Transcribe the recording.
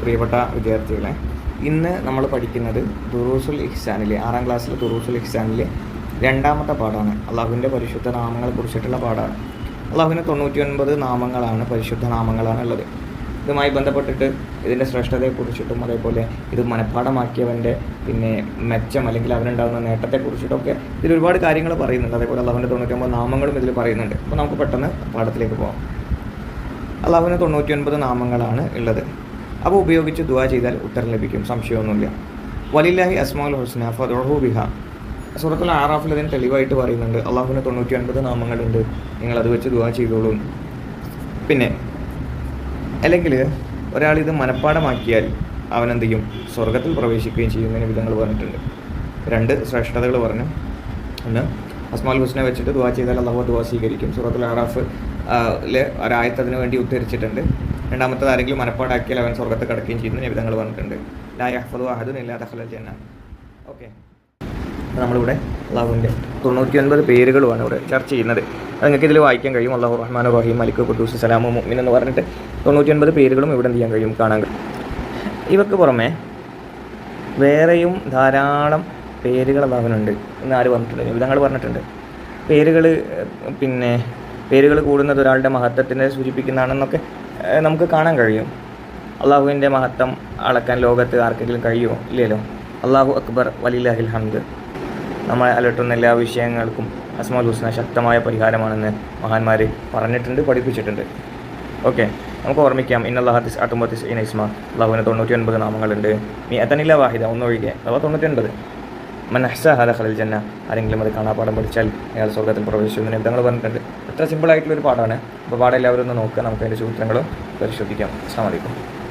പ്രിയപ്പെട്ട വിദ്യാർത്ഥികളെ, ഇന്ന് നമ്മൾ പഠിക്കുന്നത് ദുറൂസുൽ ഇഹ്സാനിലെ 6ാം ക്ലാസ്സിലെ ദുറൂസുൽ ഇഹ്സാനിലെ 2ാമത്തെ പാഠമാണ്. അള്ളാഹുവിൻ്റെ പരിശുദ്ധ നാമങ്ങളെ കുറിച്ചിട്ടുള്ള പാഠമാണ്. അള്ളാഹുവിന് 99 നാമങ്ങളാണ്, പരിശുദ്ധ നാമങ്ങളാണ് ഉള്ളത്. ഇതുമായി ബന്ധപ്പെട്ടിട്ട് ഇതിൻ്റെ ശ്രേഷ്ഠതയെക്കുറിച്ചിട്ടും അതേപോലെ ഇത് മനഃപ്പാഠമാക്കിയവൻ്റെ മെച്ചം അല്ലെങ്കിൽ അവനുണ്ടാകുന്ന നേട്ടത്തെക്കുറിച്ചിട്ടൊക്കെ ഇതിൽ ഒരുപാട് കാര്യങ്ങൾ പറയുന്നുണ്ട്. അതേപോലെ അള്ളാഹുവിൻ്റെ 99 നാമങ്ങളും ഇതിൽ പറയുന്നുണ്ട്. അപ്പോൾ നമുക്ക് പെട്ടെന്ന് പാഠത്തിലേക്ക് പോകാം. അള്ളാഹുവിന് 99 നാമങ്ങളാണ് ഉള്ളത്. അപ്പോൾ ഉപയോഗിച്ച് ദുആ ചെയ്താൽ ഉത്തരം ലഭിക്കും, സംശയമൊന്നുമില്ല. വലില്ലാഹി അസ്മാഉൽ ഹുസ്ന ഫദ്ഉഹു ബിഹ. സൂറത്തുൽ ആറാഫിൽ അതിന് തെളിവായിട്ട് പറയുന്നുണ്ട്. അള്ളാഹുവിന് 99 നാമങ്ങളുണ്ട്, നിങ്ങളത് വെച്ച് ദുആ ചെയ്തോളൂ. പിന്നെ അല്ലെങ്കിൽ ഒരാളിത് മനഃപ്പാഠമാക്കിയാൽ അവനെന്ത് ചെയ്യും? സ്വർഗത്തിൽ പ്രവേശിക്കുകയും ചെയ്യുന്നതിന് വിധങ്ങൾ പറഞ്ഞിട്ടുണ്ട്. 2 ശ്രേഷ്ഠതകൾ പറഞ്ഞു. ഒന്ന്, അസ്മാഉൽ ഹുസ്ന വെച്ചിട്ട് ദുആ ചെയ്താൽ അള്ളാഹു ദുആ സ്വീകരിക്കും. സൂറത്തുൽ ആറാഫ് ഒരായത്തതിന് വേണ്ടി ഉദ്ധരിച്ചിട്ടുണ്ട്. രണ്ടാമത്തത്, ആരെങ്കിലും മനഃപ്പാടാക്കിയാൽ അവൻ സ്വർഗത്ത് കിടക്കുകയും ചെയ്യുന്ന വിധങ്ങൾ പറഞ്ഞിട്ടുണ്ട്. ലാ യഹ്ഫദു അഹദുൻ ഇല്ലാ ദഖലൽ ജന്ന. ഓക്കെ, നമ്മളിവിടെ അള്ളാഹുവിൻ്റെ 99 പേരുകളുമാണ് ഇവിടെ ചർച്ച ചെയ്യുന്നത്. അത് നിങ്ങൾക്ക് ഇതിൽ വായിക്കാൻ കഴിയും. അള്ളാഹു റഹ്മാൻ റഹീം മലിക് ഖുദ്ദൂസ് സലാമു മുഅ്മിൻ എന്ന് പറഞ്ഞിട്ട് 99 പേരുകളും ഇവിടെ എന്ത് ചെയ്യാൻ കഴിയും, കാണാൻ കഴിയും. ഇവക്ക് പുറമെ വേറെയും ധാരാളം പേരുകൾ അള്ളാഹുവിനുണ്ട് എന്ന് ആര് പറഞ്ഞിട്ടുണ്ട്? വിധങ്ങൾ പറഞ്ഞിട്ടുണ്ട്. പേരുകൾ കൂടുന്നത് ഒരാളുടെ മഹത്വത്തിനെ സൂചിപ്പിക്കുന്നതാണെന്നൊക്കെ നമുക്ക് കാണാൻ കഴിയും. അള്ളാഹുവിൻ്റെ മഹത്വം അളക്കാൻ ലോകത്ത് ആർക്കെങ്കിലും കഴിയുമോ? ഇല്ലല്ലോ. അള്ളാഹു അക്ബർ വലില്ലാഹിൽ ഹംദ്. നമ്മളെ അലട്ടുന്ന എല്ലാ വിഷയങ്ങൾക്കും അസ്മാഉൽ ഹുസ്ന ശക്തമായ പരിഹാരമാണെന്ന് മഹാന്മാർ പറഞ്ഞിട്ടുണ്ട്, പഠിപ്പിച്ചിട്ടുണ്ട്. ഓക്കെ, നമുക്ക് ഓർമ്മിക്കാം. ഇന്നല്ലാഹ തിസ്അത്തും വതിസ്ഈന ഇസ്മ. അള്ളാഹുവിന് 99 നാമങ്ങളുണ്ട്. മിഅതൻ ഇല്ലാ വാഹിദ, ഒന്നൊഴികെ, അഥവാ 99. മൻ അഹ്സാഹ ദഖലൽ ജന്ന. ആരെങ്കിലും അത് കാണാപ്പാഠം പഠിച്ചാൽ അയാൾ സ്വർഗത്തിൽ പ്രവേശിക്കുന്നതിന് വിധങ്ങൾ പറഞ്ഞിട്ടുണ്ട്. എത്ര സിമ്പിളായിട്ടുള്ളൊരു പാഠമാണ്. അപ്പോൾ പാഠം എല്ലാവരും ഒന്ന് നോക്കുക. നമുക്ക് അതിൻ്റെ സൂത്രങ്ങളും പരിശോധിക്കാം. അസ്സലാമു അലൈക്കും.